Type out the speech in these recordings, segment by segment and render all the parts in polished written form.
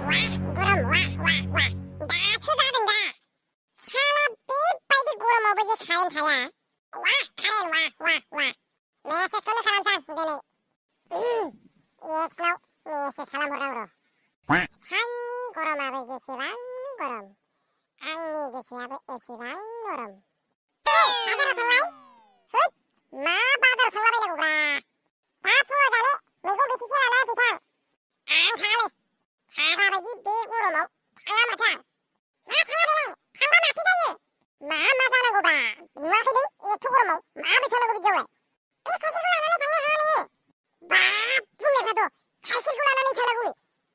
गरम वाह दासो जादों दा साला बेबायदि गरमावबो जे कारेन्ट थाया वाह कारेन्ट वाह मेसेजखौनो खालामसां दिनै एक्सनाव मेसेज खालामहरनां र' साननि गरमाबो जेसेबां गरम आंनि गोसोआबो एसेबां नरम बाजाराव थांलाय हैद मा बाजाराव थांलाबायनांगौब्रा दा फुङाव जानो मैगं बेसेसो लाना फैथां आं थाङालै हाबा बायदि बे गरमाव थाङा माथो आं मा थाङा बेलाय थांबा माथो जायो मा जानांगौब्रा नुवाखै नों एथ' गरमाव माबोरै थांनांगौ बिदियावलाय बे साइकेलखौ लानानै थांनो हाया नोङो बाब बुंनायफ्राथ' साइकेलखौ लानानै थांनांगौनो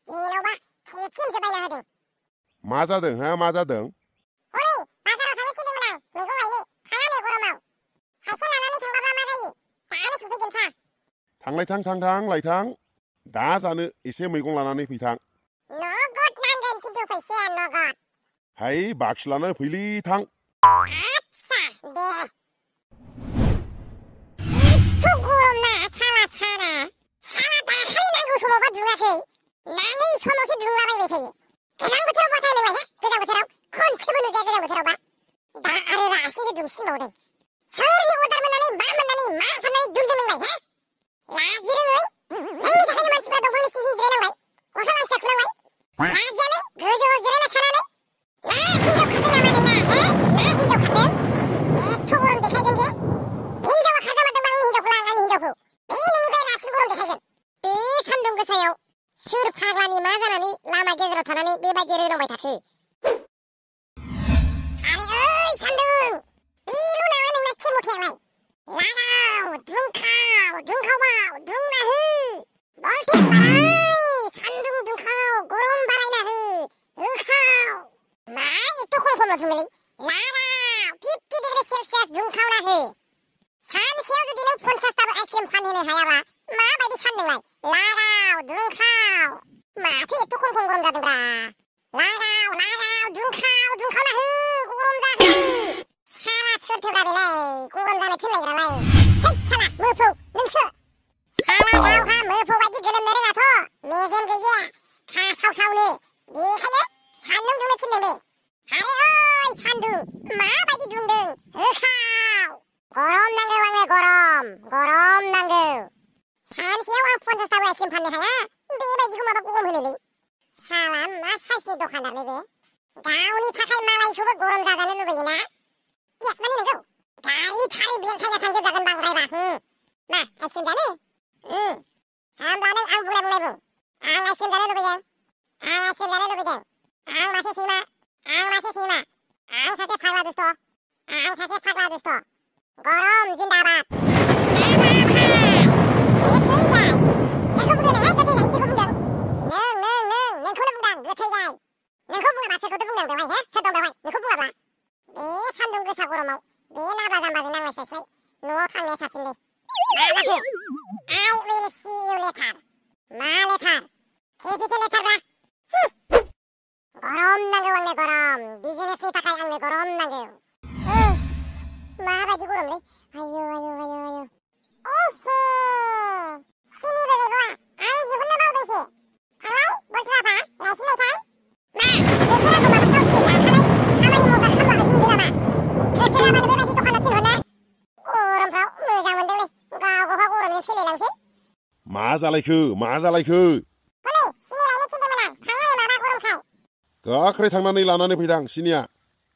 जेन'बा खेबसेमसो बायना होदों मा जादों हा मा जादों हरै बाजाराव थांनो थिनदोंमोन आं मैगं लायनो थाङानो गरमाव साइकेल लानानै थांबाब्ला मा जायो जानो सफैगोन फा थांलायथां लायथां दा जानो एसे मैगं लानानै फैथां नगद नांगोन खिन्थु फैसाया नगद हाय बाक्सु लानानै फैलै थां आच्छा दे एथ' गरम ना साला दाखालि नांगौ समावबा दुङाखै नाङै समावसो दुंलाबायबाय थायो गोजां बोथोराव बाथाय नोंलाय गोजां बोथोराव खनसेबो नुजाया गोजां बोथोरावबा दा आरो रासिनसो दुंसिनबावदों सोरनि अर्डार मोननानै मा साननानै दुमदों नोंलाय हे लाजिरोङै नोंनि थाखायनो मानसिफ्रा दंफांनि सिं सिं जिरायनांबाय गस्ला लांथिया खुनांबाय लाजियानो गोजौआव जिरायना थानानै ना हिनजाव खारदों नामा नोंना हे ना हिनजाव खारदों एथ' गरम देखायदों जे हिनजावा खारजामारदोंबा आंनि हिनजावखौ लां आंनि हिनजावखौ बे नोंनिफ्राय रासिन गरम देखायगोन बे सान्दुं गोसायाव सोर फाग्लानि मा जानानै लामा गेजेराव थानानै बेबायदि रोनावबाय थाखो आरे ओइ सान्दुं बेल' नामा नोंना केम'थायालाय लागाव दुंखावबाव दुंना हो भल्टेज बाराय सान्दुं दुंखाव गरम बारायना हो होखाव मा एथ' खम समाव दुङोलै लागाव 50 डिग्री सेलसियास दुंखावना हो सानसेयाव जुदि नों 50टाबो आइसक्रिम फानहोनो हायाबा माबायदि सान्दोंलाय लागाव दुंखाव माथो एथ' खम गरम जादोंब्रा लागाव दुंखावना हो गरम जाहो साला सोरथोब्रा बेलाय गरम जानो थिनलायग्रालाय हैद साला मोफौ नोंसो साला गावहा मोफौ बायदि गोलोमनो रोङाथ' मेजेम गैया खासावसावनो बेखायनो सान्दुं दुंनो थिनदों बे आरे ओइ सान्दुं माबायदि दुंदों होखाव गरम नांगौ आंनो गरम नांगौ सानसेयाव आं 50टाबो आइसक्रिम फाननो हाया बेबायदिखौ माबा गरम होनोलै साला मा साइसनि दखानदारलै बे गावनि थाखाय मालायखौबो गरम जाजानो लुबैयोना इयास माने नोंगौ गारि थारि बेलथायना थांजोबजागोन बांद्रायबा मा आइसक्रिम जानो होमब्ला नों आं बुंनाय बुं आं आइसक्रिम जानो लुबैदों आं मासे सैमा आं सासे फाग्ला दुस्त गरम जिन्दाबाद सोरखौ बुंदों नोंखौनो बुंदां गोथै गाय नोंखौ बुङाबा सोरखौथो बुंदों बेवहाय हे सोर दं बेवहाय नोंखौ बुङाब्ला बे सान्दुं गोसा गरमाव बे नाब्ला जाम्बाजों नांलायस्लायस्लाय न'आव थांनाया साबसिनलै मा जाखो I will see you later मा लेटार केपिटेल लेटारब्रा गरम नांगौ आंनो गरम बिजनेसनि थाखाय आंनो गरम नांगौ माबायदि गरमलै आयौ सिनिबो गैबावा आं दिहुननो बावदोंसो थांलाय बलथुराफा लायफिनलाय थां मा नोंसोर आंखौ माबा गावसिनि लाखानाय खामानि मावग्रा खामला बायदि नुदों नामा गोसो जाबानो बेबायदि दखानाव थिनहरना गरमफ्राव मोजां मोनदोंलै गावहा गरमजों थैलायलांसै मा जालायखो हनै सिनि लायनो थिनदोंमोन आं थाङो माबा गरमखाय गोख्रै थांनानै लानानै फैदां सिनिया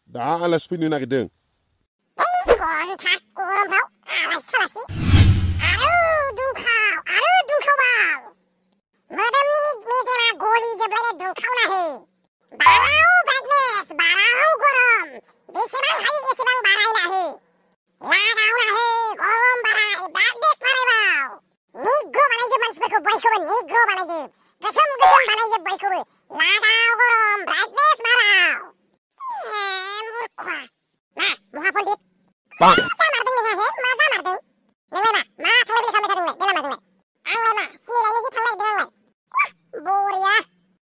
दा आलासि फैनो नागिरदों घन्टा गरमफ्राव आलासि आरो दुंखावबाव मोदोमनि मेजेमा गलिजोबलायनाय दुंखावना हो बाराव ब्राइटनेस बाराव गरम बेसेबां हायो एसेबां बारायना हो लागावना हो गरम बाराय ब्राइटनेस बारायबाव निग्र' बानायजोब मानसिफोरखौ बयखौबो निग्र' बानायजोब गोसोम बानायजोब बयखौबो लागाव गरम ब्राइटनेस बाराव मुर्खा मा महापन्डित मा जामारदों नोंहा हे मा जामारदों नोंलाय मा थांलाय फैलाय खालामबाय थादों नोंलाय बेलामारदोंलाय आंलाय मा सिनि लायनोसो थांलायदों आंलाय बरिया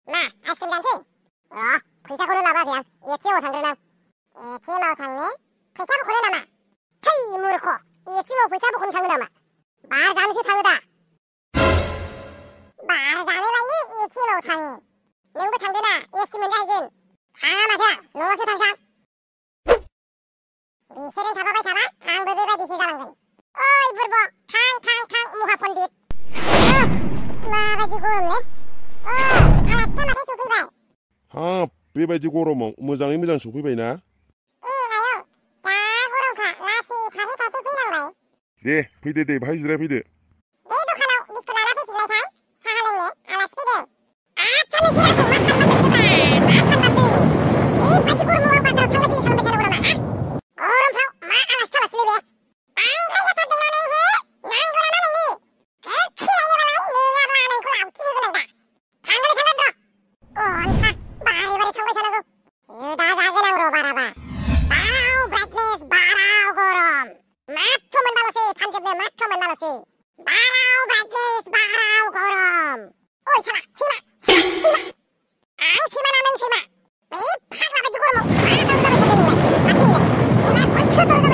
मा आइसक्रिम जानोसै फैसाखौनो लाबोआखै आं एटिएमआव थांग्रोनां एटिएमआव थांनो फैसा बख'नो नामा थै मुर्ख एटिएमआव फैसा बख'नो थाङो नामा बार जानोसो थाङो दा बार जानो लायनो एटिएमआव थाङो नोंबो थांदोना एसि मोनजाहैगोन थाङा माथो न'आवसो थांसां बिसोरजों थाफाबाय थाबा आंबो बेबायदिसो जालांगोन ओइ बुरब थां मुहा पण्डित माबायदि गरमलै आलासिफ्रा माथो सफैबाय हाब बेबायदि गरमाव मोजाङै मोजां सफैबायना आयं जा गरमखा लासै थाथ'थाथ' फैनांबाय दे फैदो दे बाहाय जिरायफैदो बे दखानाव बिस्कुट लाना फैफिनलाय थां साहा लोंनो आलासि फैदों आच्छा नोंसोर आंखौ मा खालामदों बेबायदि गरमाव आं बाजाराव थांलाय फैलाय खालामबाय थानांगौ नामा गरमफ्राव मा आलासि थालासैलै बे बांद्राय जाथारदोंना नोंहो नांगौ नामा नोंनो खिलायनो बालाय नोङाब्ला नोंखौ लावथि होगोन आं दा थांगोन र' गनथा बारे थांबाय थानांगौ जुदा जागोन आं र' बाराबा बाराव ब्राइटनेस बाराव गरम माथ्र' मोनबाल'सै फानजोबनो माथ्र' मोनबाल'सै बाराव ब्राइटनेस बाराव गरम ओइ साला सैमा आं सैमा ना नों सैमा बे फाग्ला बायदि गरमाव मा दावराव जाबाय थादों नोंलाय लासैनो एबार खनसे दरजा